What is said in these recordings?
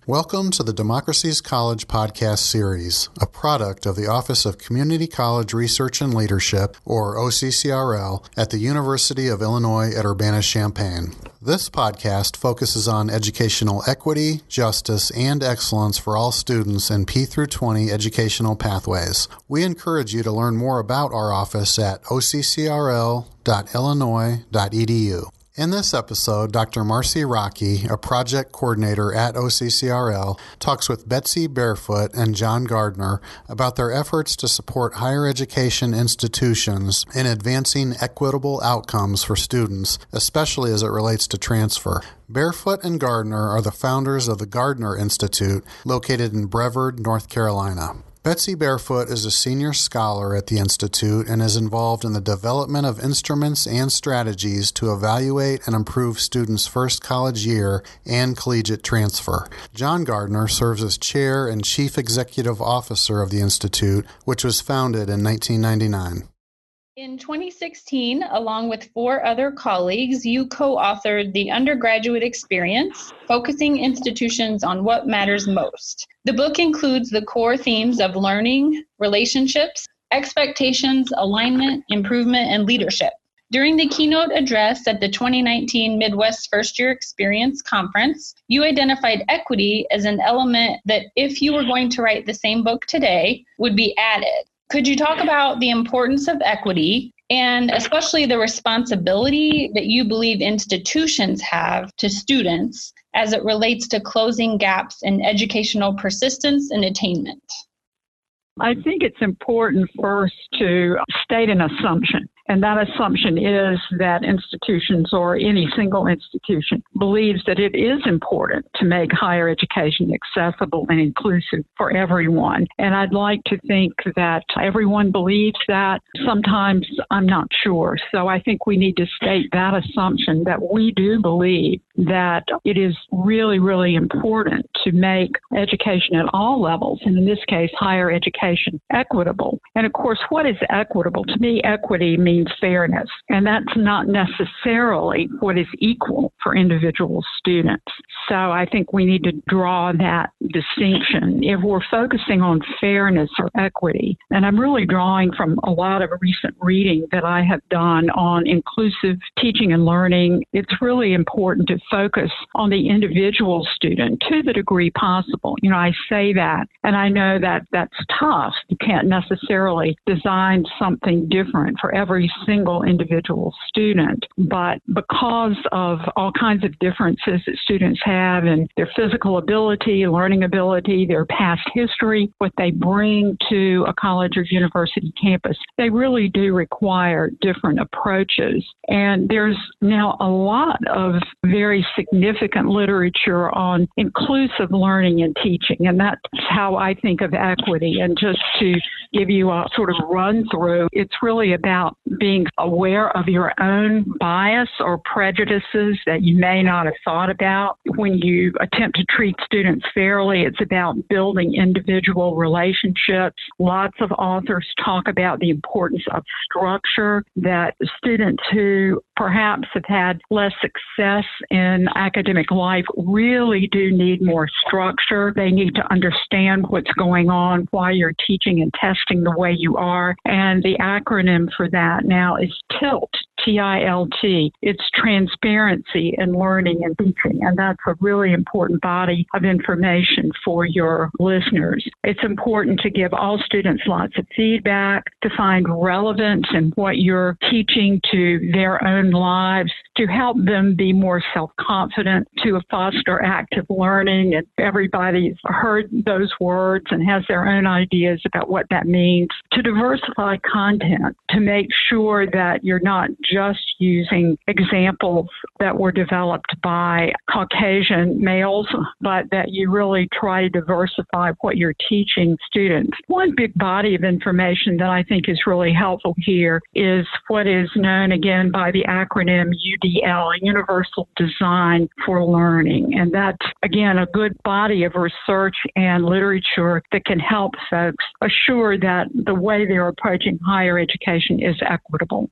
Welcome to the Democracy's College podcast series, a product of the Office of Community College Research and Leadership, or OCCRL, at the University of Illinois at Urbana-Champaign. This podcast focuses on educational equity, justice, and excellence for all students in P through 20 educational pathways. We encourage you to learn more about our office at occrl.illinois.edu. In this episode, Dr. Marci Rockey, a project coordinator at OCCRL, talks with Betsy Barefoot and John Gardner about their efforts to support higher education institutions in advancing equitable outcomes for students, especially as it relates to transfer. Barefoot and Gardner are the founders of the Gardner Institute, located in Brevard, North Carolina. Betsy Barefoot is a senior scholar at the Institute and is involved in the development of instruments and strategies to evaluate and improve students' first college year and collegiate transfer. John Gardner serves as chair and chief executive officer of the Institute, which was founded in 1999. In 2016, along with 4 other colleagues, you co-authored The Undergraduate Experience, Focusing Institutions on What Matters Most. The book includes the core themes of learning, relationships, expectations, alignment, improvement, and leadership. During the keynote address at the 2019 Midwest First Year Experience Conference, you identified equity as an element that, if you were going to write the same book today, would be added. Could you talk about the importance of equity and especially the responsibility that you believe institutions have to students as it relates to closing gaps in educational persistence and attainment? I think it's important first to state an assumption. And that assumption is that institutions or any single institution believes that it is important to make higher education accessible and inclusive for everyone. And I'd like to think that everyone believes that. Sometimes I'm not sure. So I think we need to state that assumption that we do believe that it is really, really important to make education at all levels, and in this case, higher education, equitable. And of course, what is equitable? To me, equity means fairness, and that's not necessarily what is equal for individual students. So I think we need to draw that distinction. If we're focusing on fairness or equity, and I'm really drawing from a lot of recent reading that I have done on inclusive teaching and learning, it's really important to focus on the individual student to the degree possible. You know, I say that, and I know that that's tough. You can't necessarily design something different for every single individual student, but because of all kinds of differences that students have in their physical ability, learning ability, their past history, what they bring to a college or university campus, they really do require different approaches. And there's now a lot of very significant literature on inclusive learning and teaching, and that's how I think of equity. And just to give you a sort of run through, it's really about being aware of your own bias or prejudices that you may not have thought about. When you attempt to treat students fairly, it's about building individual relationships. Lots of authors talk about the importance of structure, that students who perhaps have had less success in academic life really do need more structure. They need to understand what's going on, why you're teaching and testing the way you are. And the acronym for that now is TILT, T-I-L-T. It's transparency in learning and teaching. And that's a really important body of information for your listeners. It's important to give all students lots of feedback, to find relevance in what you're teaching to their own lives, to help them be more self-confident, to foster active learning. And everybody's heard those words and has their own ideas about what that means. To diversify content, to make sure that you're not just using examples that were developed by Caucasian males, but that you really try to diversify what you're teaching students. One big body of information that I think is really helpful here is what is known again by the acronym UDL, Universal Design for Learning. And that's, again, a good body of research and literature that can help folks assure that the way they're approaching higher education is equitable.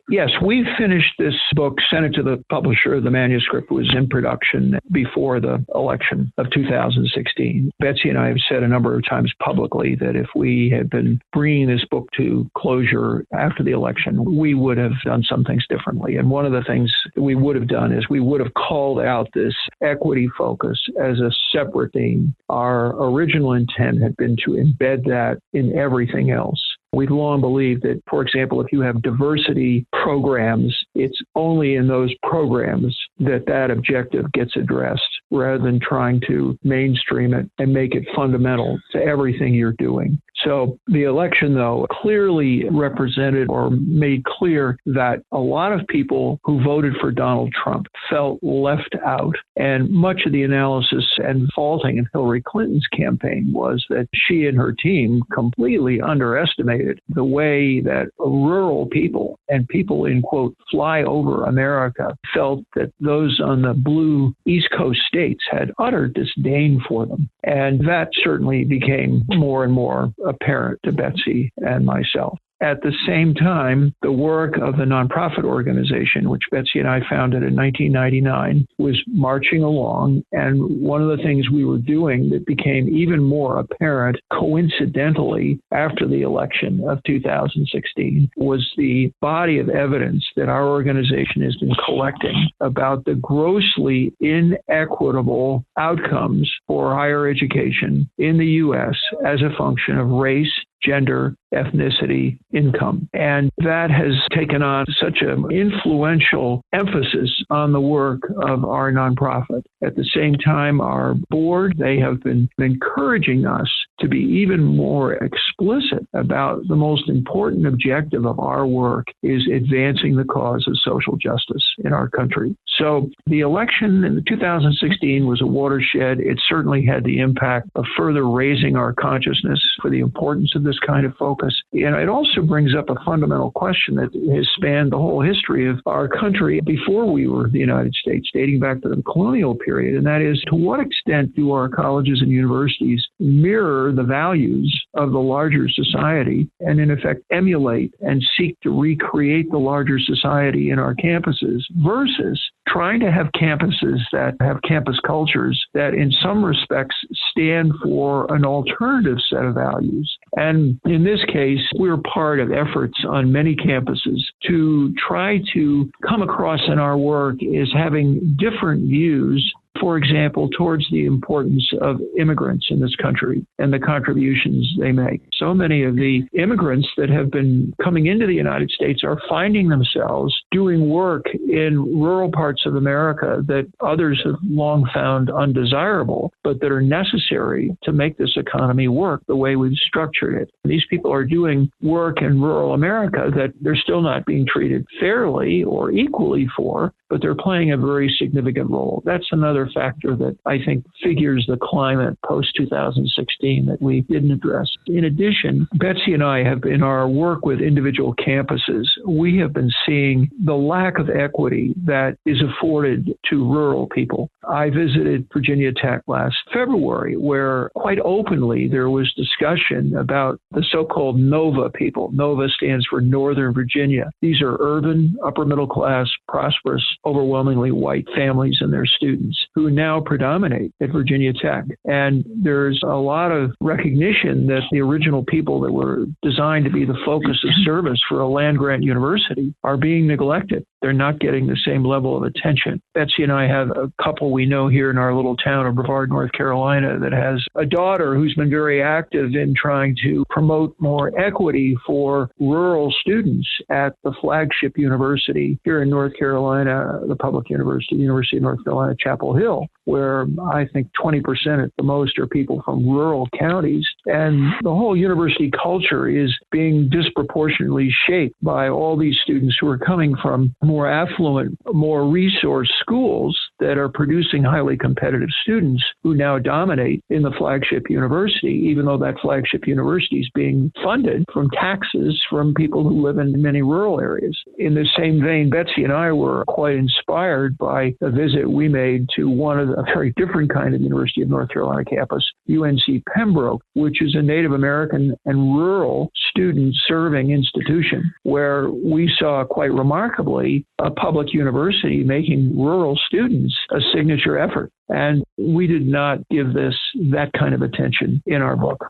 Yes, we finished this book, sent it to the publisher. The manuscript was in production before the election of 2016. Betsy and I have said a number of times publicly that if we had been bringing this book to closure after the election, we would have done some things differently. And one of the things we would have done is we would have called out this equity focus as a separate theme. Our original intent had been to embed that in everything else. We've long believed that, for example, if you have diversity programs, it's only in those programs that that objective gets addressed, rather than trying to mainstream it and make it fundamental to everything you're doing. So the election, though, clearly represented or made clear that a lot of people who voted for Donald Trump felt left out. And much of the analysis and faulting of Hillary Clinton's campaign was that she and her team completely underestimated the way that rural people and people in, quote, flyover America felt that those on the blue East Coast states had utter disdain for them. And that certainly became more and more apparent to Betsy and myself. At the same time, the work of the nonprofit organization, which Betsy and I founded in 1999, was marching along. And one of the things we were doing that became even more apparent coincidentally after the election of 2016 was the body of evidence that our organization has been collecting about the grossly inequitable outcomes for higher education in the U.S. as a function of race, gender, ethnicity, income. And that has taken on such an influential emphasis on the work of our nonprofit. At the same time, our board, they have been encouraging us to be even more explicit about the most important objective of our work is advancing the cause of social justice in our country. So the election in 2016 was a watershed. It certainly had the impact of further raising our consciousness for the importance of this kind of focus. And it also brings up a fundamental question that has spanned the whole history of our country before we were the United States, dating back to the colonial period. And that is, to what extent do our colleges and universities mirror the values of the larger society and, in effect, emulate and seek to recreate the larger society in our campuses versus trying to have campuses that have campus cultures that in some respects stand for an alternative set of values. And in this case, we're part of efforts on many campuses to try to come across in our work as having different views, for example, towards the importance of immigrants in this country and the contributions they make. So many of the immigrants that have been coming into the United States are finding themselves doing work in rural parts of America that others have long found undesirable, but that are necessary to make this economy work the way we've structured it. These people are doing work in rural America that they're still not being treated fairly or equally for, but they're playing a very significant role. That's another factor that I think figures the climate post-2016 that we didn't address. In addition, Betsy and I have, in our work with individual campuses, we have been seeing the lack of equity that is afforded to rural people. I visited Virginia Tech last February, where quite openly there was discussion about the so-called NOVA people. NOVA stands for Northern Virginia. These are urban, upper middle class, prosperous, overwhelmingly white families and their students who now predominate at Virginia Tech. And there's a lot of recognition that the original people that were designed to be the focus of service for a land-grant university are being neglected. They're not getting the same level of attention. Betsy and I have a couple we know here in our little town of Brevard, North Carolina, that has a daughter who's been very active in trying to promote more equity for rural students at the flagship university here in North Carolina, the public university, University of North Carolina, Chapel Hill, where I think 20% at the most are people from rural counties. And the whole university culture is being disproportionately shaped by all these students who are coming from more affluent, more resource schools that are producing highly competitive students who now dominate in the flagship university, even though that flagship university is being funded from taxes from people who live in many rural areas. In the same vein, Betsy and I were quite inspired by a visit we made to one of a very different kind of University of North Carolina campus, UNC Pembroke, which is a Native American and rural student serving institution, where we saw quite remarkably a public university making rural students a signature effort. And we did not give this that kind of attention in our book.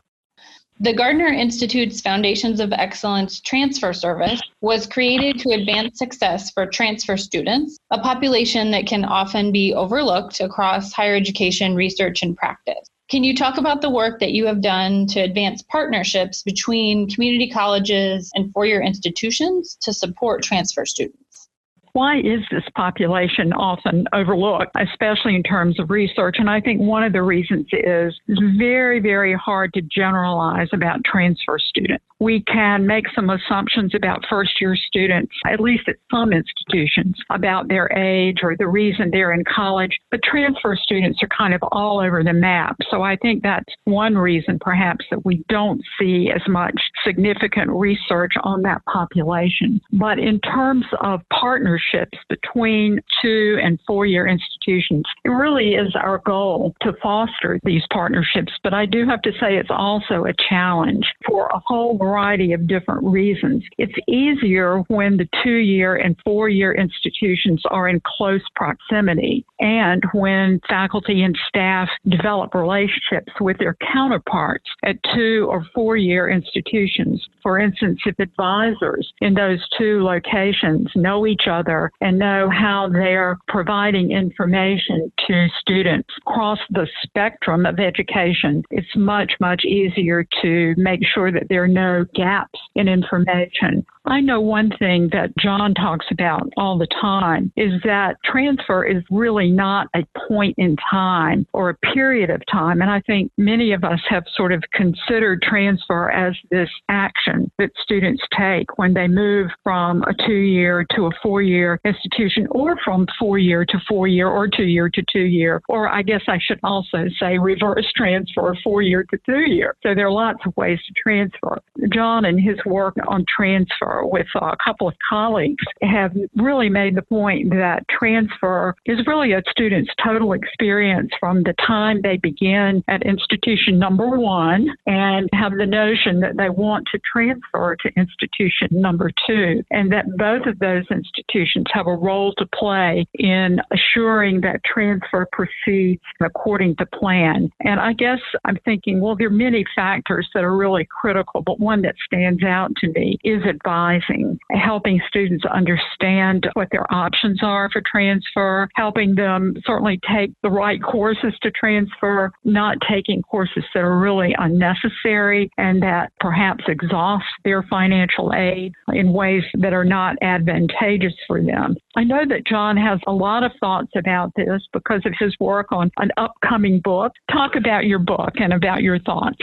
The Gardner Institute's Foundations of Excellence Transfer Service was created to advance success for transfer students, a population that can often be overlooked across higher education research and practice. Can you talk about the work that you have done to advance partnerships between community colleges and four-year institutions to support transfer students? Why is this population often overlooked, especially in terms of research? And I think one of the reasons is it's very, very hard to generalize about transfer students. We can make some assumptions about first-year students, at least at some institutions, about their age or the reason they're in college. But transfer students are kind of all over the map. So I think that's one reason, perhaps, that we don't see as much significant research on that population. But in terms of partnerships between 2- and 4-year institutions, it really is our goal to foster these partnerships. But I do have to say it's also a challenge for a whole variety of different reasons. It's easier when the 2-year and 4-year institutions are in close proximity and when faculty and staff develop relationships with their counterparts at 2- or 4-year institutions. For instance, if advisors in those two locations know each other and know how they're providing information to students across the spectrum of education, it's much, much easier to make sure that there are no gaps in information. I know one thing that John talks about all the time is that transfer is really not a point in time or a period of time. And I think many of us have sort of considered transfer as this action that students take when they move from a 2-year to a 4-year institution, or from 4-year to 4-year, or 2-year to 2-year, or I guess I should also say reverse transfer, 4-year to 2-year. So there are lots of ways to transfer. John and his work on transfer with a couple of colleagues have really made the point that transfer is really a student's total experience from the time they begin at institution number 1 and have the notion that they want to transfer to institution number 2, and that both of those institutions have a role to play in assuring that transfer proceeds according to plan. And I guess I'm thinking, well, there are many factors that are really critical, but one that stands out to me is advising, helping students understand what their options are for transfer, helping them certainly take the right courses to transfer, not taking courses that are really unnecessary and that perhaps exhaust their financial aid in ways that are not advantageous for them. I know that John has a lot of thoughts about this because of his work on an upcoming book. Talk about your book and about your thoughts.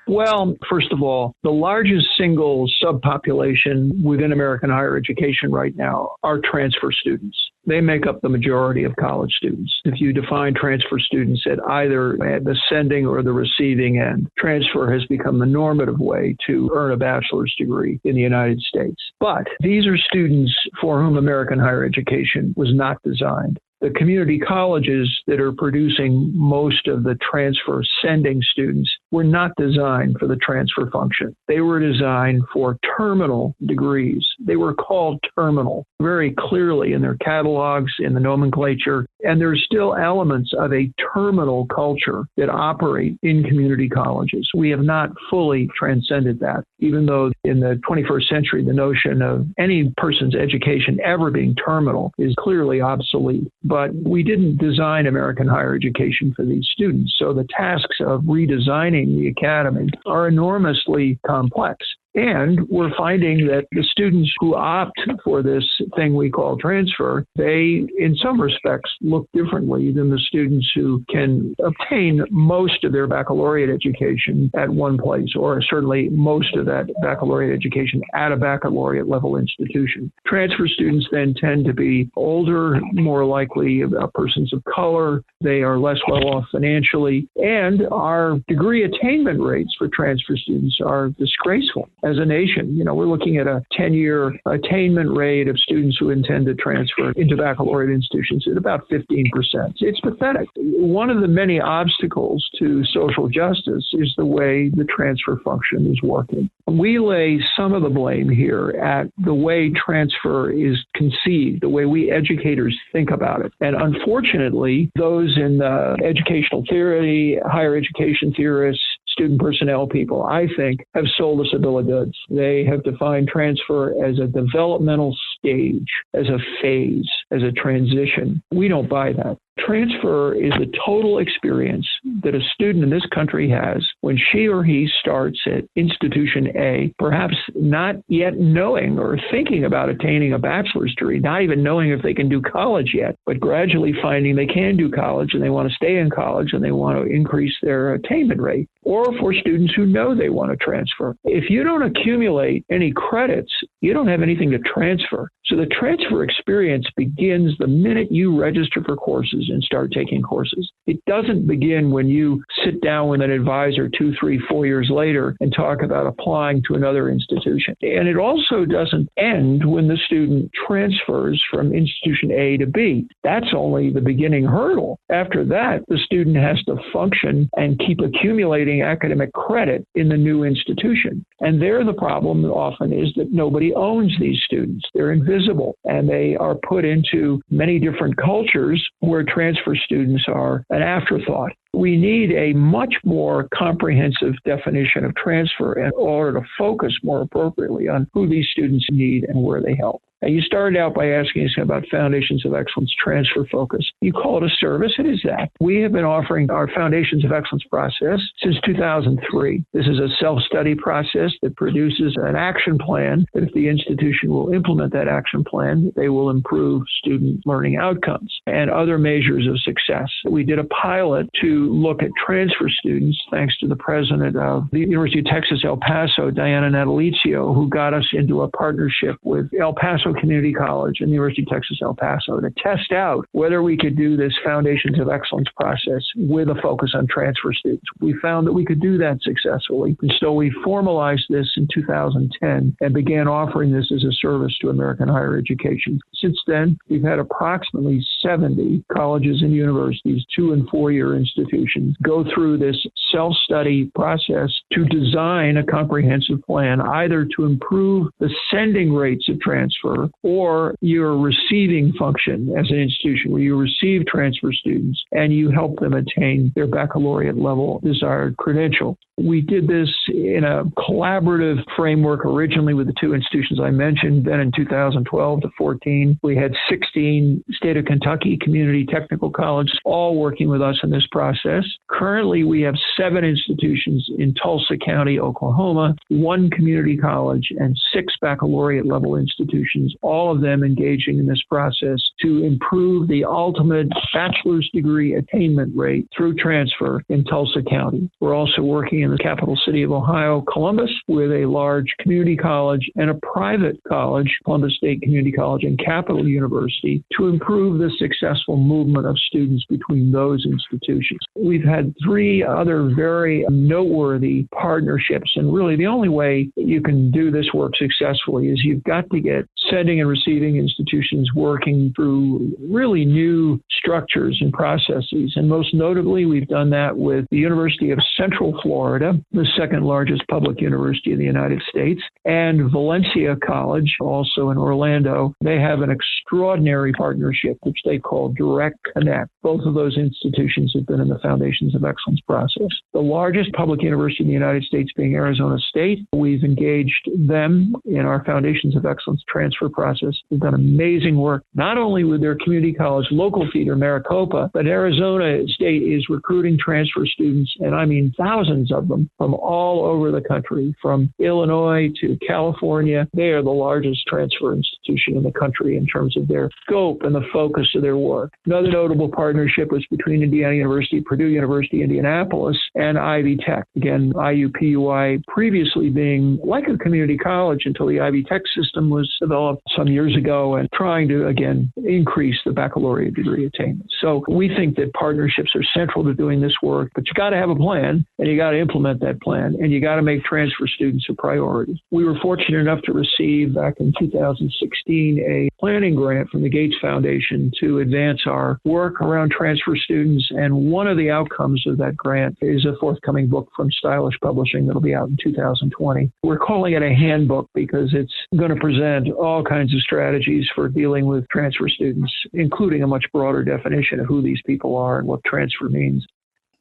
Well, first of all, the largest single subpopulation within American higher education right now are transfer students. They make up the majority of college students. If you define transfer students at either the sending or the receiving end, transfer has become the normative way to earn a bachelor's degree in the United States. But these are students for whom American higher education was not designed. The community colleges that are producing most of the transfer sending students were not designed for the transfer function. They were designed for terminal degrees. They were called terminal very clearly in their catalogs, in the nomenclature, and there's still elements of a terminal culture that operate in community colleges. We have not fully transcended that, even though in the 21st century, the notion of any person's education ever being terminal is clearly obsolete. But we didn't design American higher education for these students. So the tasks of redesigning the academy are enormously complex. And we're finding that the students who opt for this thing we call transfer, they, in some respects, look differently than the students who can obtain most of their baccalaureate education at one place, or certainly most of that baccalaureate education at a baccalaureate level institution. Transfer students then tend to be older, more likely persons of color. They are less well off financially, and our degree attainment rates for transfer students are disgraceful. As a nation, we're looking at a 10-year attainment rate of students who intend to transfer into baccalaureate institutions at about 15%. It's pathetic. One of the many obstacles to social justice is the way the transfer function is working. We lay some of the blame here at the way transfer is conceived, the way we educators think about it. And unfortunately, those in educational theory, higher education theorists, student personnel people, I think, have sold us a bill of goods. They have defined transfer as a developmental stage, as a phase, as a transition. We don't buy that. Transfer is the total experience that a student in this country has when she or he starts at institution A, perhaps not yet knowing or thinking about attaining a bachelor's degree, not even knowing if they can do college yet, but gradually finding they can do college and they want to stay in college and they want to increase their attainment rate. Or for students who know they want to transfer. If you don't accumulate any credits, you don't have anything to transfer. So the transfer experience begins the minute you register for courses and start taking courses. It doesn't begin when you sit down with an advisor 2, 3, 4 years later and talk about applying to another institution. And it also doesn't end when the student transfers from institution A to B. That's only the beginning hurdle. After that, the student has to function and keep accumulating academic credit in the new institution. And there the problem often is that nobody owns these students. They're invisible, and they are put into many different cultures where transfer students are an afterthought. We need a much more comprehensive definition of transfer in order to focus more appropriately on who these students need and where they help. Now, you started out by asking us about Foundations of Excellence transfer focus. You call it a service. It is that. We have been offering our Foundations of Excellence process since 2003. This is a self-study process that produces an action plan that if the institution will implement that action plan, they will improve student learning outcomes and other measures of success. We did a pilot to look at transfer students, thanks to the president of the University of Texas, El Paso, Diana Natalizio, who got us into a partnership with El Paso Community College and the University of Texas, El Paso to test out whether we could do this Foundations of Excellence process with a focus on transfer students. We found that we could do that successfully. And so we formalized this in 2010 and began offering this as a service to American higher education. Since then, we've had approximately 70 colleges and universities, 2- and 4-year institutions, go through this self-study process to design a comprehensive plan, either to improve the sending rates of transfer or your receiving function as an institution where you receive transfer students and you help them attain their baccalaureate level desired credential. We did this in a collaborative framework originally with the 2 institutions I mentioned. Then in 2012 to 14, we had 16 State of Kentucky community technical colleges all working with us in this process. Currently, we have 7 institutions in Tulsa County, Oklahoma, 1 community college, and 6 baccalaureate level institutions, all of them engaging in this process to improve the ultimate bachelor's degree attainment rate through transfer in Tulsa County. We're also working in the capital city of Ohio, Columbus, with a large community college and a private college, Columbus State Community College and Capital University, to improve the successful movement of students between those institutions. We've had 3 other very noteworthy partnerships, and really the only way that you can do this work successfully is you've got to get sending and receiving institutions working through really new structures and processes. And most notably, we've done that with the University of Central Florida, the 2nd largest public university in the United States, and Valencia College, also in Orlando. They have an extraordinary partnership, which they call Direct Connect. Both of those institutions have been in the Foundations of Excellence process. The largest public university in the United States being Arizona State, we've engaged them in our Foundations of Excellence transfer transfer process. They've done amazing work, not only with their community college local feeder, Maricopa, but Arizona State is recruiting transfer students, and I mean thousands of them from all over the country, from Illinois to California. They are the largest transfer institution in the country in terms of their scope and the focus of their work. Another notable partnership was between Indiana University, Purdue University, Indianapolis, and Ivy Tech. Again, IUPUI previously being like a community college until the Ivy Tech system was developed some years ago, and trying to, again, increase the baccalaureate degree attainment. So we think that partnerships are central to doing this work, but you got to have a plan, and you got to implement that plan, and you got to make transfer students a priority. We were fortunate enough to receive back in 2016 a planning grant from the Gates Foundation to advance our work around transfer students, and one of the outcomes of that grant is a forthcoming book from Stylish Publishing that'll be out in 2020. We're calling it a handbook because it's going to present all kinds of strategies for dealing with transfer students, including a much broader definition of who these people are and what transfer means.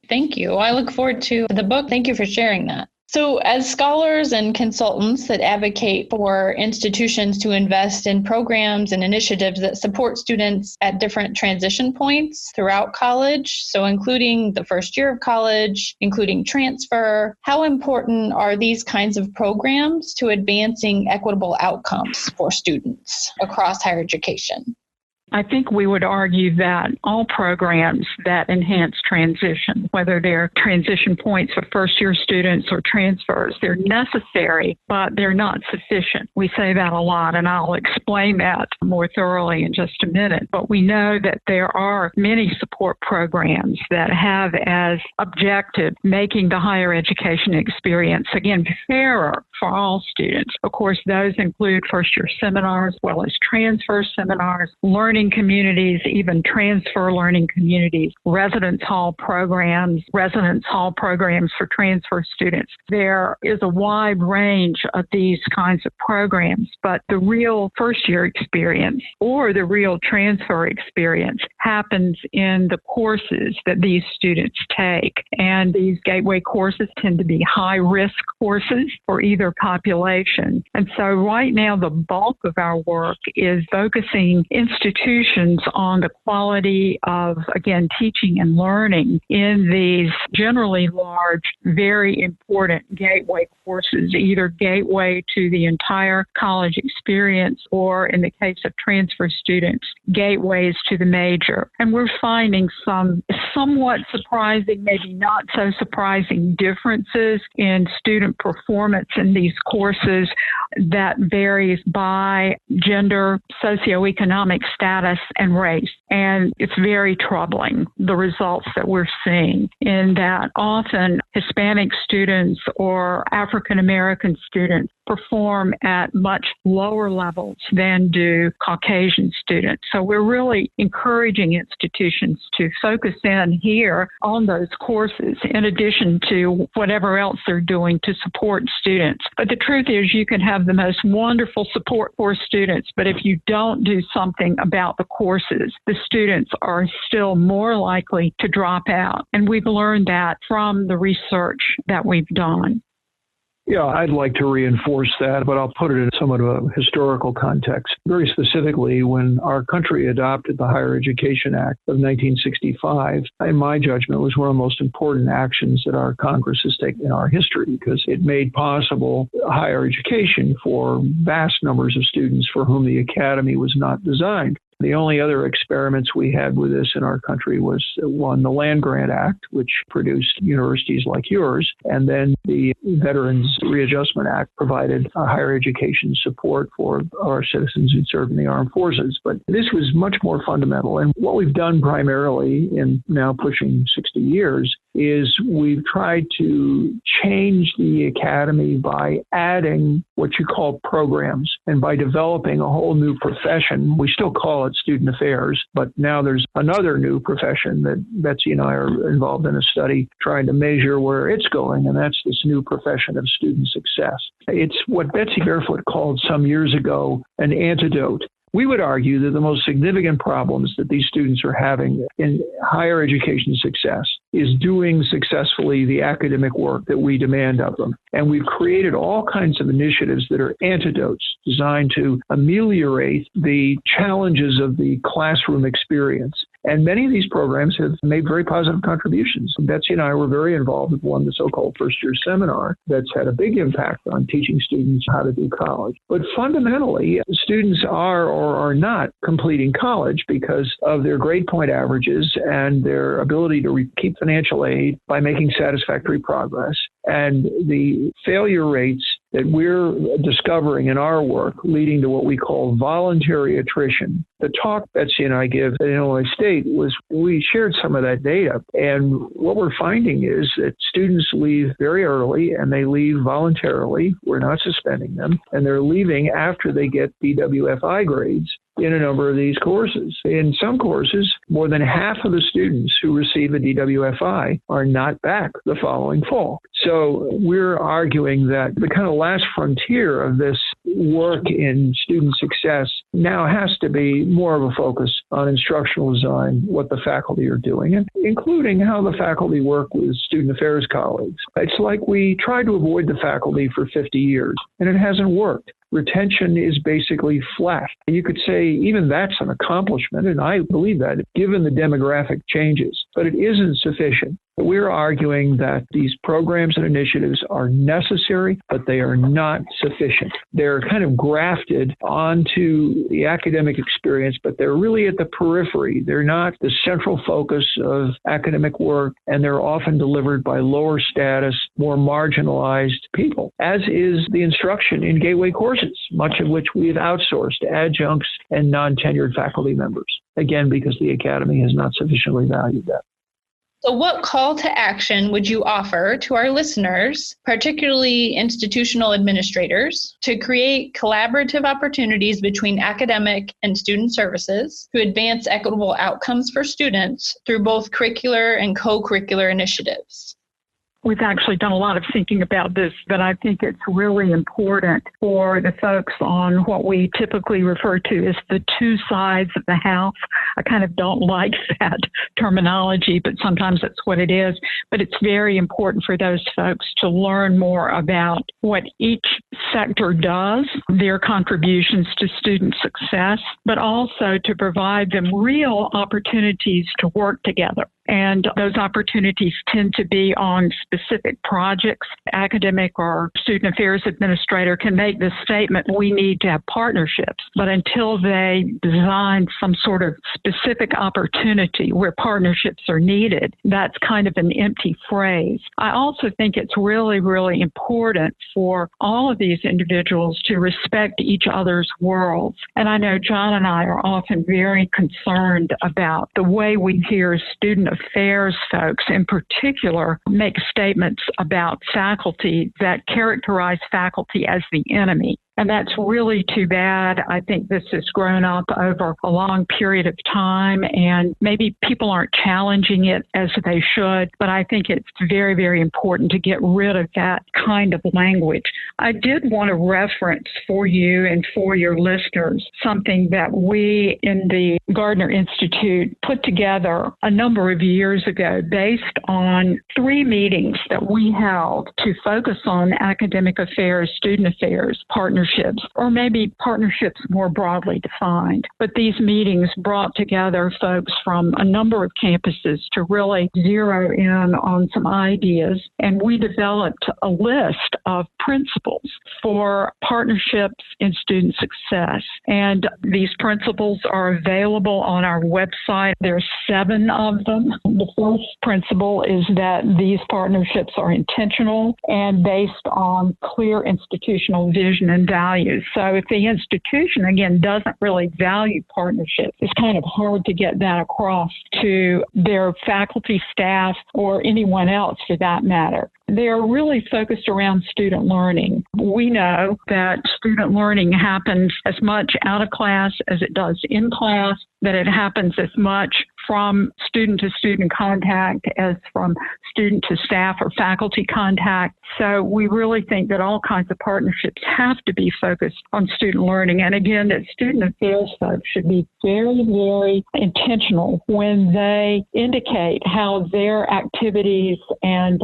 Thank you. I look forward to the book. Thank you for sharing that. So as scholars and consultants that advocate for institutions to invest in programs and initiatives that support students at different transition points throughout college, so including the first year of college, including transfer, how important are these kinds of programs to advancing equitable outcomes for students across higher education? I think we would argue that all programs that enhance transition, whether they're transition points for first-year students or transfers, they're necessary, but they're not sufficient. We say that a lot, and I'll explain that more thoroughly in just a minute. But we know that there are many support programs that have as objective making the higher education experience, again, fairer for all students. Of course, those include first-year seminars, as well as transfer seminars, learning communities, even transfer learning communities, residence hall programs for transfer students. There is a wide range of these kinds of programs, but the real first-year experience or the real transfer experience happens in the courses that these students take. And these gateway courses tend to be high-risk courses for either population. And so right now, the bulk of our work is focusing institutions on the quality of, again, teaching and learning in these generally large, very important gateway courses, either gateway to the entire college experience or, in the case of transfer students, gateways to the major. And we're finding some somewhat surprising, maybe not so surprising differences in student performance in these courses that varies by gender, socioeconomic status, and race. And it's very troubling, the results that we're seeing, in that often Hispanic students or African American students perform at much lower levels than do Caucasian students. So we're really encouraging institutions to focus in here on those courses in addition to whatever else they're doing to support students. But the truth is, you can have the most wonderful support for students, but if you don't do something about the courses, the students are still more likely to drop out. And we've learned that from the research that we've done. Yeah, I'd like to reinforce that, but I'll put it in somewhat of a historical context. Very specifically, when our country adopted the Higher Education Act of 1965, in my judgment, was one of the most important actions that our Congress has taken in our history, because it made possible higher education for vast numbers of students for whom the academy was not designed. The only other experiments we had with this in our country was, one, the Land Grant Act, which produced universities like yours, and then the Veterans Readjustment Act provided higher education support for our citizens who served in the armed forces. But this was much more fundamental. And what we've done primarily in now pushing 60 years is we've tried to change the academy by adding what you call programs and by developing a whole new profession. We still call it student affairs, but now there's another new profession that Betsy and I are involved in a study trying to measure where it's going, and that's this new profession of student success. It's what Betsy Barefoot called some years ago an antidote. We would argue that the most significant problems that these students are having in higher education success is doing successfully the academic work that we demand of them. And we've created all kinds of initiatives that are antidotes designed to ameliorate the challenges of the classroom experience. And many of these programs have made very positive contributions. Betsy and I were very involved with one, the so-called first-year seminar, that's had a big impact on teaching students how to do college. But fundamentally, students are or are not completing college because of their grade point averages and their ability to keep financial aid by making satisfactory progress. And the failure rates that we're discovering in our work leading to what we call voluntary attrition. The talk Betsy and I give at Illinois State was we shared some of that data. And what we're finding is that students leave very early and they leave voluntarily. We're not suspending them. And they're leaving after they get DWFI grades in a number of these courses. In some courses, more than half of the students who receive a DWFI are not back the following fall. So we're arguing that the kind of last frontier of this work in student success now has to be more of a focus on instructional design, what the faculty are doing, and including how the faculty work with student affairs colleagues. It's like we tried to avoid the faculty for 50 years, and it hasn't worked. Retention is basically flat. You could say even that's an accomplishment, and I believe that, given the demographic changes, but it isn't sufficient. We're arguing that these programs and initiatives are necessary, but they are not sufficient. They're kind of grafted onto the academic experience, but they're really at the periphery. They're not the central focus of academic work, and they're often delivered by lower status, more marginalized people, as is the instruction in gateway courses, much of which we've outsourced to adjuncts and non-tenured faculty members, again, because the academy has not sufficiently valued that. So what call to action would you offer to our listeners, particularly institutional administrators, to create collaborative opportunities between academic and student services to advance equitable outcomes for students through both curricular and co-curricular initiatives? We've actually done a lot of thinking about this, but I think it's really important for the folks on what we typically refer to as the two sides of the house. I kind of don't like that terminology, but sometimes that's what it is. But it's very important for those folks to learn more about what each sector does, their contributions to student success, but also to provide them real opportunities to work together. And those opportunities tend to be on specific projects. Academic or student affairs administrator can make the statement, we need to have partnerships. But until they design some sort of specific opportunity where partnerships are needed, that's kind of an empty phrase. I also think it's really, really important for all of these individuals to respect each other's worlds. And I know John and I are often very concerned about the way we hear student affairs folks in particular make statements about faculty that characterize faculty as the enemy. And that's really too bad. I think this has grown up over a long period of time, and maybe people aren't challenging it as they should, but I think it's very, very important to get rid of that kind of language. I did want to reference for you and for your listeners something that we in the Gardner Institute put together a number of years ago based on 3 meetings that we held to focus on academic affairs, student affairs, partnerships, or maybe partnerships more broadly defined. But these meetings brought together folks from a number of campuses to really zero in on some ideas, and we developed a list of principles for partnerships in student success. And these principles are available on our website. There's 7 of them. The first principle is that these partnerships are intentional and based on clear institutional vision and values. So if the institution, again, doesn't really value partnerships, it's kind of hard to get that across to their faculty, staff, or anyone else for that matter. They're really focused around student learning. We know that student learning happens as much out of class as it does in class, that it happens as much from student-to-student contact as from student to staff or faculty contact. So we really think that all kinds of partnerships have to be focused on student learning. And again, that student affairs folks should be very, very intentional when they indicate how their activities and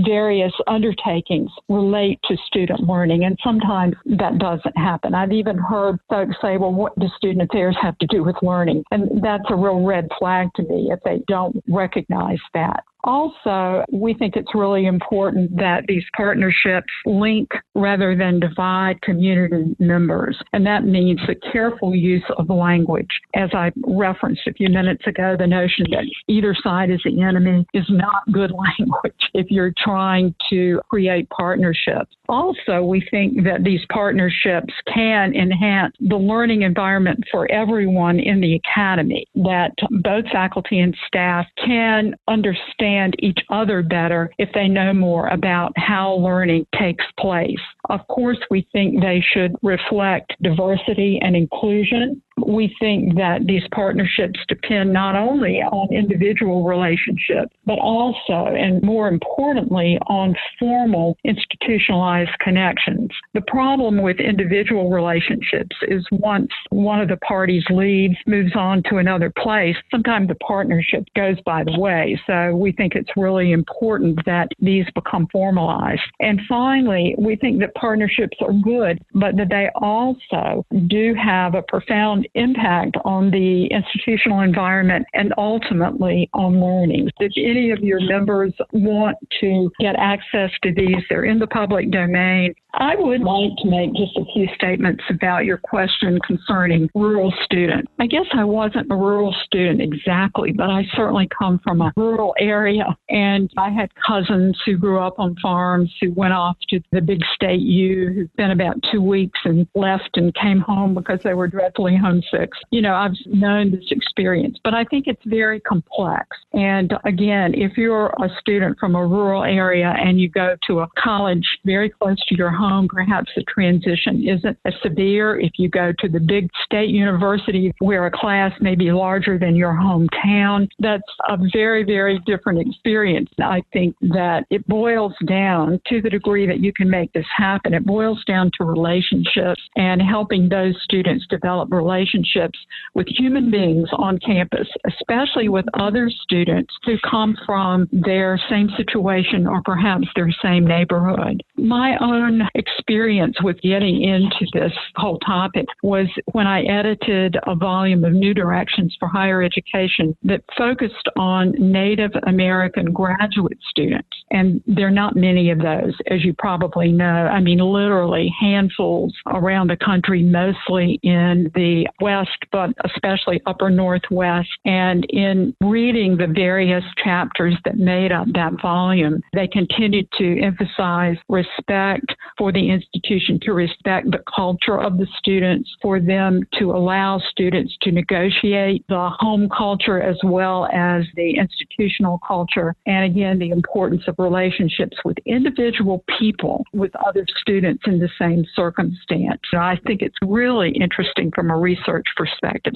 various undertakings relate to student learning. And sometimes that doesn't happen. I've even heard folks say, well, what do student affairs have to do with learning? And that's a real red flag to me if they don't recognize that. Also, we think it's really important that these partnerships link rather than divide community members. And that means the careful use of language. As I referenced a few minutes ago, the notion that either side is the enemy is not good language if you're trying to create partnerships. Also, we think that these partnerships can enhance the learning environment for everyone in the academy, that both faculty and staff can understand each other better if they know more about how learning takes place. Of course, we think they should reflect diversity and inclusion. We think that these partnerships depend not only on individual relationships, but also, and more importantly, on formal institutionalized connections. The problem with individual relationships is once one of the parties leaves, moves on to another place, sometimes the partnership goes by the way. So we think it's really important that these become formalized. And finally, we think that partnerships are good, but that they also do have a profound impact on the institutional environment and ultimately on learning. If any of your members want to get access to these, they're in the public domain. I would like to make just a few statements about your question concerning rural students. I guess I wasn't a rural student exactly, but I certainly come from a rural area, and I had cousins who grew up on farms who went off to the big state U, who spent about 2 weeks and left and came home because they were dreadfully homesick. You know, I've known this experience, but I think it's very complex. And again, if you're a student from a rural area and you go to a college very close to your home, perhaps the transition isn't as severe. If you go to the big state university where a class may be larger than your hometown, that's a very, very different experience. I think that it boils down, to the degree that you can make this happen, it boils down to relationships and helping those students develop relationships with human beings on campus, especially with other students who come from their same situation or perhaps their same neighborhood. My own experience with getting into this whole topic was when I edited a volume of New Directions for Higher Education that focused on Native American graduate students. And there are not many of those, as you probably know. I mean, literally handfuls around the country, mostly in the West, but especially upper Northwest. And in reading the various chapters that made up that volume, they continued to emphasize respect for the institution, to respect the culture of the students, for them to allow students to negotiate the home culture as well as the institutional culture. And again, the importance of relationships with individual people, with other students in the same circumstance. So I think it's really interesting from a research perspective.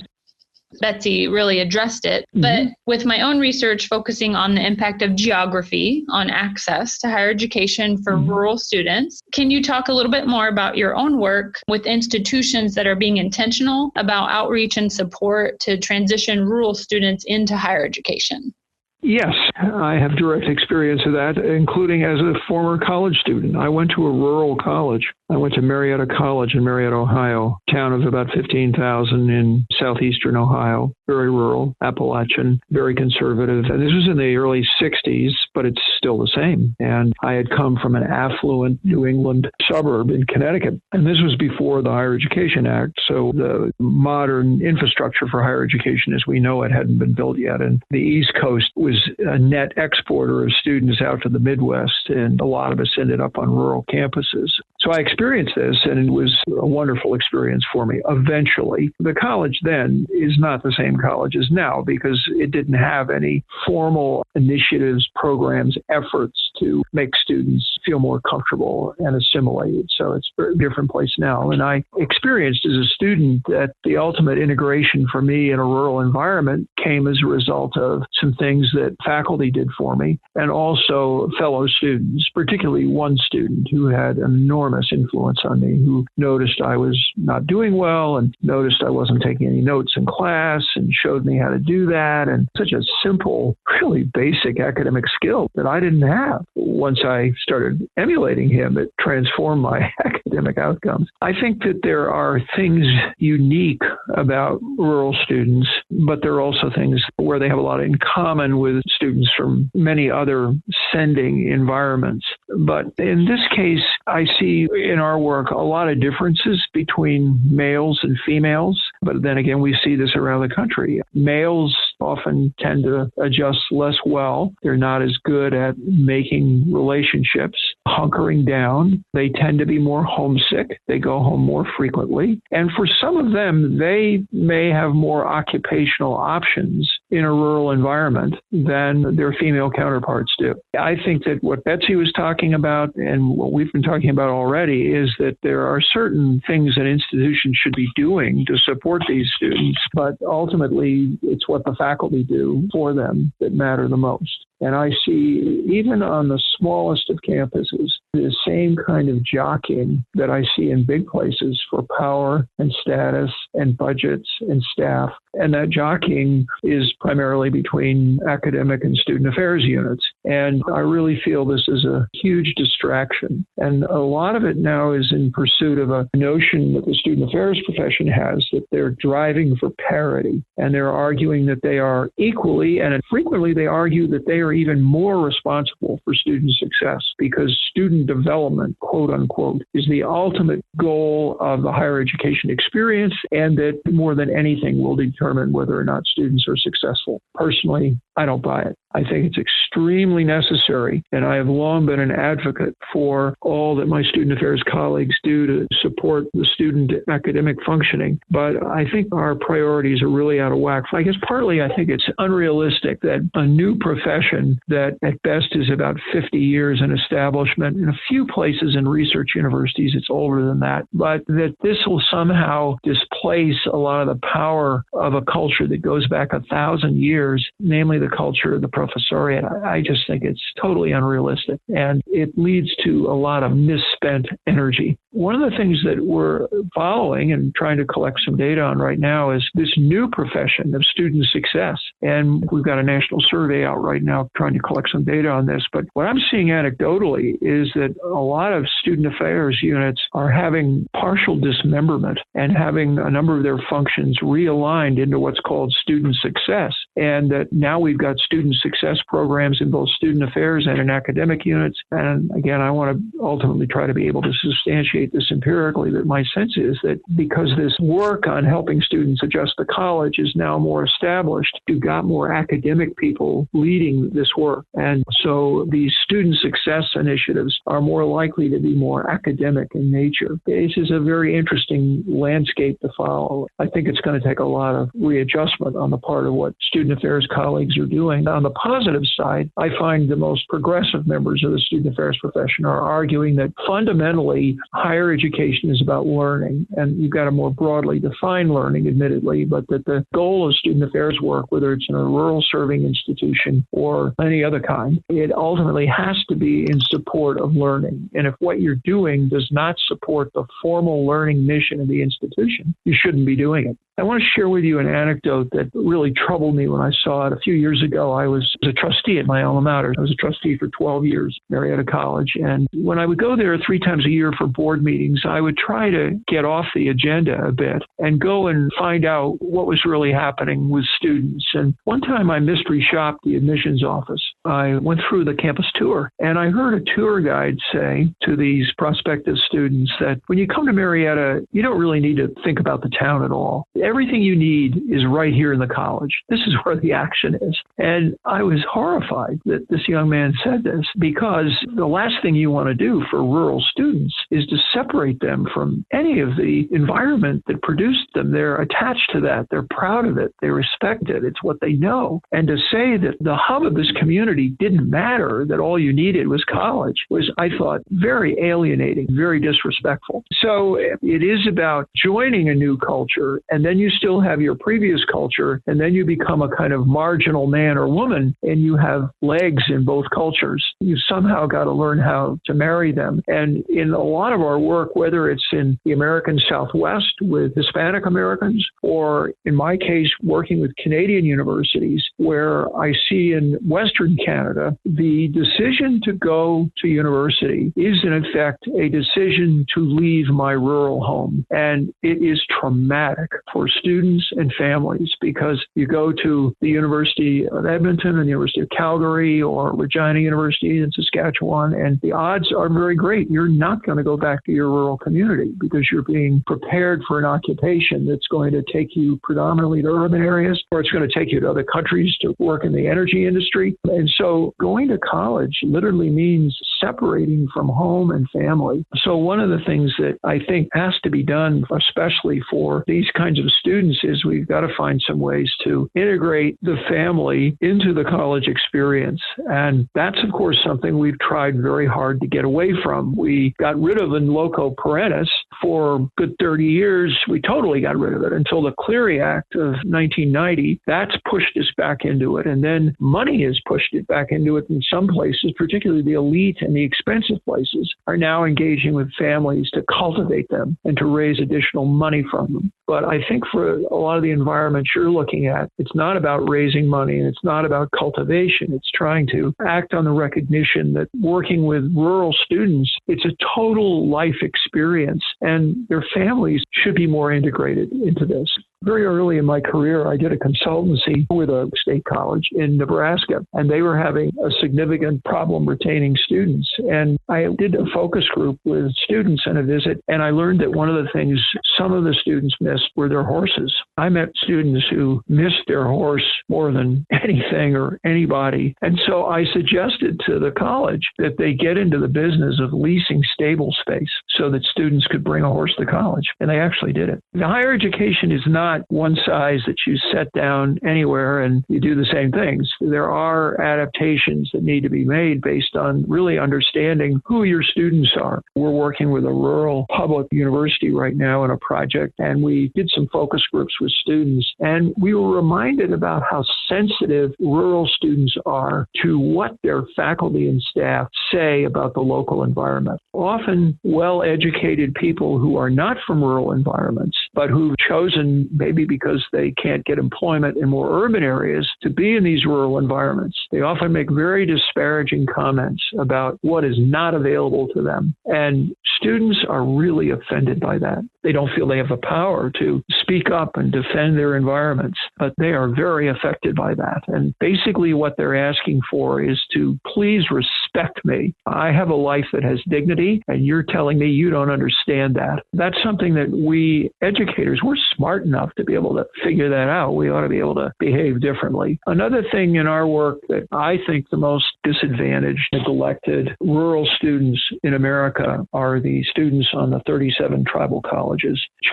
Betsy really addressed it, but with my own research focusing on the impact of geography on access to higher education for rural students, can you talk a little bit more about your own work with institutions that are being intentional about outreach and support to transition rural students into higher education? Yes, I have direct experience of that, including as a former college student. I went to a rural college. I went to Marietta College in Marietta, Ohio, town of about 15,000 in southeastern Ohio, very rural, Appalachian, very conservative. And this was in the early 60s, but it's still the same. And I had come from an affluent New England suburb in Connecticut. And this was before the Higher Education Act. So the modern infrastructure for higher education as we know it hadn't been built yet. And the East Coast was a net exporter of students out to the Midwest, and a lot of us ended up on rural campuses. So I experienced this, and it was a wonderful experience for me. Eventually, the college then is not the same college as now because it didn't have any formal initiatives, programs, efforts to make students feel more comfortable and assimilated. So it's a very different place now. And I experienced as a student that the ultimate integration for me in a rural environment came as a result of some things that faculty did for me and also fellow students, particularly one student who had enormous influence on me, who noticed I was not doing well and noticed I wasn't taking any notes in class and showed me how to do that. And such a simple, really basic academic skill that I didn't have. Once I started emulating him, it transformed my academic outcomes. I think that there are things unique about rural students, but there are also things where they have a lot in common with students from many other sending environments. But in this case, I see in our work a lot of differences between males and females. But then again, we see this around the country. Males often tend to adjust less well. They're not as good at making relationships, hunkering down. They tend to be more homesick. They go home more frequently. And for some of them, they may have more occupational options in a rural environment than their female counterparts do. I think that what Betsy was talking about and what we've been talking about already is that there are certain things that institutions should be doing to support these students, but ultimately it's what the faculty do for them that matter the most. And I see, even on the smallest of campuses, the same kind of jockeying that I see in big places for power and status and budgets and staff. And that jockeying is primarily between academic and student affairs units. And I really feel this is a huge distraction. And a lot of it now is in pursuit of a notion that the student affairs profession has, that they're driving for parity. And they're arguing that they are equally, and frequently they argue that they are even more responsible for student success because student development, quote unquote, is the ultimate goal of the higher education experience, and that more than anything will determine whether or not students are successful. Personally, I don't buy it. I think it's extremely necessary, and I have long been an advocate for all that my student affairs colleagues do to support the student academic functioning. But I think our priorities are really out of whack. I guess partly I think it's unrealistic that a new profession that at best is about 50 years in establishment, in a few places in research universities it's older than that, but that this will somehow displace a lot of the power of a culture that goes back 1,000 years, namely the culture of the professoriate. I just think it's totally unrealistic, and it leads to a lot of misspent energy. One of the things that we're following and trying to collect some data on right now is this new profession of student success. And we've got a national survey out right now trying to collect some data on this. But what I'm seeing anecdotally is that a lot of student affairs units are having partial dismemberment and having a number of their functions realigned into what's called student success. And that now we've got student success programs in both student affairs and in academic units. And again, I want to ultimately try to be able to substantiate this empirically, that my sense is that because this work on helping students adjust to college is now more established, you've got more academic people leading this work. And so these student success initiatives are more likely to be more academic in nature. This is a very interesting landscape to follow. I think it's going to take a lot of readjustment on the part of what student affairs colleagues are doing. On the positive side, I find the most progressive members of the student affairs profession are arguing that fundamentally higher education is about learning, and you've got to more broadly define learning, admittedly, but that the goal of student affairs work, whether it's in a rural serving institution or any other kind, it ultimately has to be in support of learning. And if what you're doing does not support the formal learning mission of the institution, you shouldn't be doing it. I want to share with you an anecdote that really troubled me when I saw it. A few years ago, I was a trustee at my alma mater. I was a trustee for 12 years, Marietta College. And when I would go there 3 times a year for board meetings, I would try to get off the agenda a bit and go and find out what was really happening with students. And one time I mystery shopped the admissions office I went through the campus tour, and I heard a tour guide say to these prospective students that when you come to Marietta, you don't really need to think about the town at all. Everything you need is right here in the college. This is where the action is. And I was horrified that this young man said this, because the last thing you want to do for rural students is to separate them from any of the environment that produced them. They're attached to that. They're proud of it. They respect it. It's what they know. And to say that the hub of this community didn't matter, that all you needed was college, was, I thought, very alienating, very disrespectful. So it is about joining a new culture, and then you still have your previous culture, and then you become a kind of marginal man or woman, and you have legs in both cultures. You somehow got to learn how to marry them. And in a lot of our work, whether it's in the American Southwest with Hispanic Americans, or in my case, working with Canadian universities, where I see in Western Canada, the decision to go to university is in effect a decision to leave my rural home. And it is traumatic for students and families, because you go to the University of Edmonton and the University of Calgary or Regina University in Saskatchewan, and the odds are very great. You're not going to go back to your rural community because you're being prepared for an occupation that's going to take you predominantly to urban areas, or it's going to take you to other countries to work in the energy industry. And so going to college literally means separating from home and family. So one of the things that I think has to be done, especially for these kinds of students, is we've got to find some ways to integrate the family into the college experience. And that's, of course, something we've tried very hard to get away from. We got rid of in loco parentis for a good 30 years. We totally got rid of it until the Cleary Act of 1990. That's pushed us back into it. And then money has pushed it back into it in some places, particularly the elite and the expensive places are now engaging with families to cultivate them and to raise additional money from them. But I think for a lot of the environments you're looking at, it's not about raising money and it's not about cultivation. It's trying to act on the recognition that working with rural students, it's a total life experience, and their families should be more integrated into this. Very early in my career, I did a consultancy with a state college in Nebraska, and they were having a significant problem retaining students. And I did a focus group with students and a visit, and I learned that one of the things some of the students missed were their horses. I met students who missed their horse more than anything or anybody. And so I suggested to the college that they get into the business of leasing stable space so that students could bring a horse to college. And they actually did it. The higher education is not one size that you set down anywhere and you do the same things. There are adaptations that need to be made based on really understanding who your students are. We're working with a rural public university right now in a project, and we did some focus groups with students, and we were reminded about how sensitive rural students are to what their faculty and staff say about the local environment. Often well-educated people who are not from rural environments, but who've chosen, maybe because they can't get employment in more urban areas, to be in these rural environments. They often make very disparaging comments about what is not available to them. And students are really offended by that. They don't feel they have the power to speak up and defend their environments, but they are very affected by that. And basically what they're asking for is to please respect me. I have a life that has dignity, and you're telling me you don't understand that. That's something that we educators, we're smart enough to be able to figure that out. We ought to be able to behave differently. Another thing in our work that I think the most disadvantaged, neglected rural students in America are the students on the 37 tribal colleges.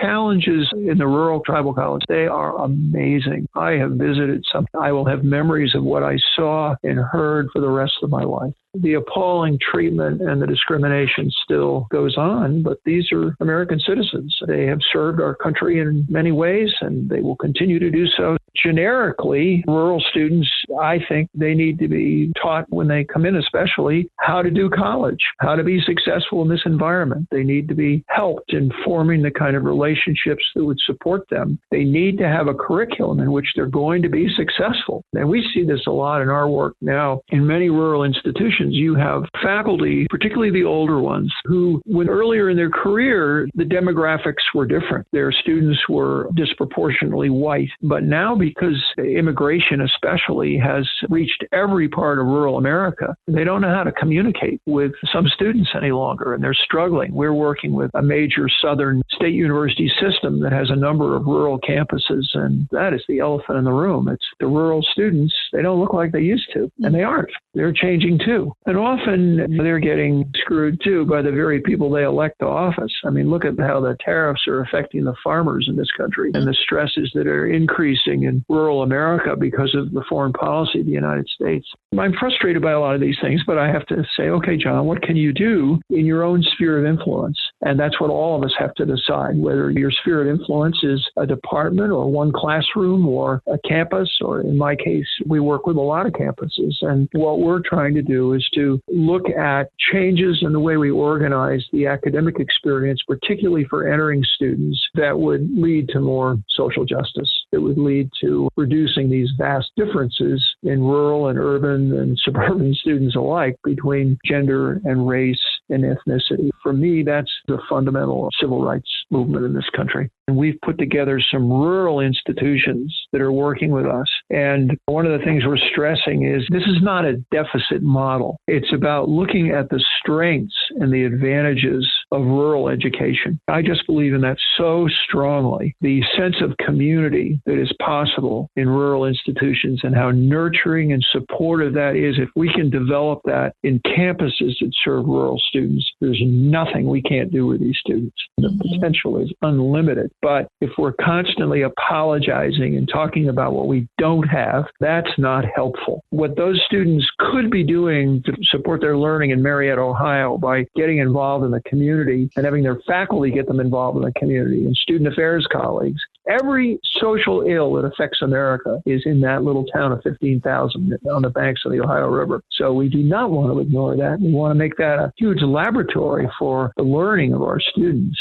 Challenges in the rural tribal college, they are amazing. I have visited some. I will have memories of what I saw and heard for the rest of my life. The appalling treatment and the discrimination still goes on, but these are American citizens. They have served our country in many ways, and they will continue to do so. Generically, rural students, I think they need to be taught when they come in, especially, how to do college, how to be successful in this environment. They need to be helped in forming the kind of relationships that would support them. They need to have a curriculum in which they're going to be successful. And we see this a lot in our work now. In many rural institutions, you have faculty, particularly the older ones, who, when earlier in their career, the demographics were different. Their students were disproportionately white. But now, because immigration especially has reached every part of rural America. They don't know how to communicate with some students any longer, and they're struggling. We're working with a major southern state university system that has a number of rural campuses, and that is the elephant in the room. It's the rural students. They don't look like they used to, and they aren't. They're changing too. And often they're getting screwed too by the very people they elect to office. I mean, look at how the tariffs are affecting the farmers in this country and the stresses that are increasing in rural America because of the foreign policy of the United States. I'm frustrated by a lot of these things, but I have to say, okay, John, what can you do in your own sphere of influence? And that's what all of us have to decide, whether your sphere of influence is a department or one classroom or a campus, or in my case, we work with a lot of campuses. And what we're trying to do is to look at changes in the way we organize the academic experience, particularly for entering students, that would lead to more social justice. It would lead to reducing these vast differences in rural and urban and suburban students alike between gender and race and ethnicity. For me, that's the fundamental civil rights movement in this country. And we've put together some rural institutions that are working with us. And one of the things we're stressing is this is not a deficit model. It's about looking at the strengths and the advantages of rural education. I just believe in that so strongly. The sense of community that is possible in rural institutions and how nurturing and supportive that is. If we can develop that in campuses that serve rural students, there's nothing we can't do with these students. The potential is unlimited. But if we're constantly apologizing and talking about what we don't have, that's not helpful. What those students could be doing to support their learning in Marietta, Ohio, by getting involved in the community and having their faculty get them involved in the community and student affairs colleagues. Every social ill that affects America is in that little town of 15,000 on the banks of the Ohio River. So we do not want to ignore that. We want to make that a huge laboratory for the learning of our students.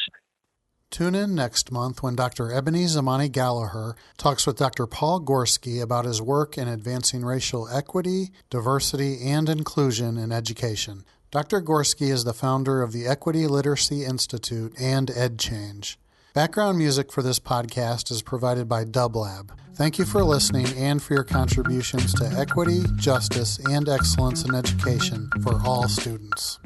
Tune in next month when Dr. Ebony Zamani Gallagher talks with Dr. Paul Gorski about his work in advancing racial equity, diversity, and inclusion in education. Dr. Gorski is the founder of the Equity Literacy Institute and EdChange. Background music for this podcast is provided by DubLab. Thank you for listening and for your contributions to equity, justice, and excellence in education for all students.